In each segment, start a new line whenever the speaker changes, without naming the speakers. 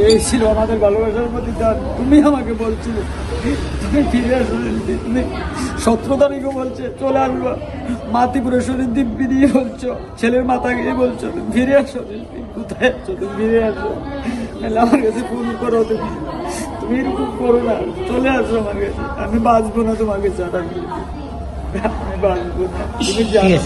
এই ছিল আমাদের ভালোবাসার প্রতি দান। তুমি আমাকে বলছিলে তুমি ফিরে আসো, তুমি 17 তারিখও বলছে চলে আসবো, মাতিপুরের শরীর দিব্যি দিয়ে বলছো, ছেলের মাথা গিয়ে বলছো তুমি ফিরে আসো, কোথায় আছো তুমি ফিরে আসো, আমার কাছে ফোন করো, তুমি তুমি এরকম করো না, চলে আসো আমার কাছে, আমি বাঁচবো না তোমাকে ছাড়া, আমি বাঁচবো না, তুমি জানো।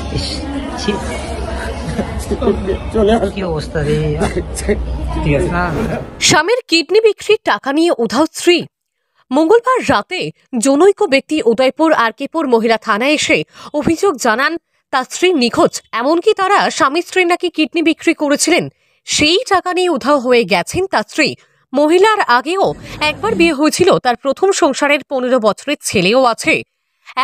স্বামীর কিডনি বিক্রির টাকা নিয়ে উধাও স্ত্রী। মঙ্গলবার রাতে জনৈক ব্যক্তি উদয়পুর আরকেপুর মহিলা থানায় এসে অভিযোগ জানান তার স্ত্রী নিখোঁজ, এমনকি তারা স্বামী স্ত্রী নাকি কিডনি বিক্রি করেছিলেন, সেই টাকা নিয়ে উধাও হয়ে গেছেন তার স্ত্রী। মহিলার আগেও একবার বিয়ে হয়েছিল, তার প্রথম সংসারের 15 বছরের ছেলেও আছে।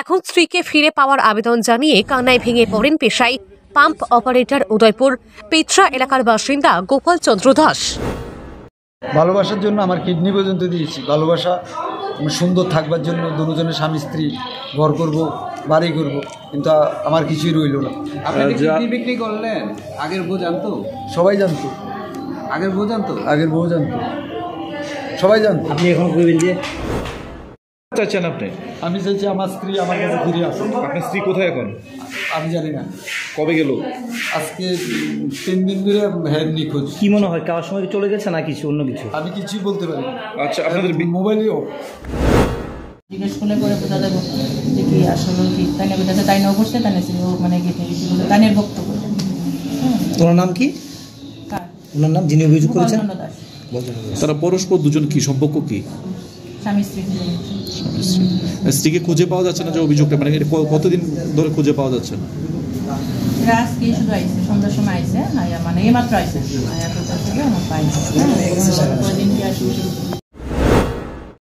এখন স্ত্রীকে ফিরে পাওয়ার আবেদন জানিয়ে কান্নায় ভেঙে পড়েন পেশায় পাম্প অপারেটর উদয়পুর পেট্রা এলাকার বাসিন্দা গোপাল চন্দ্র দাস।
ভালোবাসার জন্য আমার কিডনি পর্যন্ত দিয়েছি, ভালোবাসা সুন্দর থাকবার জন্য দুজনের স্বামী স্ত্রী ঘর করব, বাড়ি করব, কিন্তু আমার কিছুই রইল না।
আপনি কিডনি বিক্রি করলেন, আগের বউ জানতো?
সবাই জানতো,
আগের বউ জানতো?
আগের বউ জানতো, সবাই জানতো।
আপনি এখন কইবেন যে চাচ্ছেন আপনি?
আমি চাইছি আমার স্ত্রী আমার কাছে ফিরে আসে।
আপনার স্ত্রী কোথায় এখন?
আমি জানি না,
কবে গেল?
আজকে 3 দিন ধরে হ্যাঁ নিখোঁজ।
কি মনে হয় কার সময় চলে গেছে না কিছু অন্য কিছু?
আমি কিছুই বলতে পারি।
আচ্ছা, আপনাদের
মোবাইলেও
জিজ্ঞেস করলে করে বোঝা যাবে যে কি আসলে কি তাই না, বোঝা যায় তাই না অবশ্যই তাই না মানে তাইনের বক্তব্য।
ওনার নাম কি? ওনার নাম যিনি অভিযোগ করেছেন?
তারা পরস্পর দুজন কি সম্পর্ক, কি
স্বামী স্ত্রী?
স্ত্রীকে খুঁজে পাওয়া যাচ্ছে না, যে অভিযোগটা মানে কতদিন ধরে খুঁজে পাওয়া যাচ্ছে না?
আজকে শুধু আইসে, সন্ধ্যার সময় আইসে, মানে এই মাত্র আইসে, কয়দিন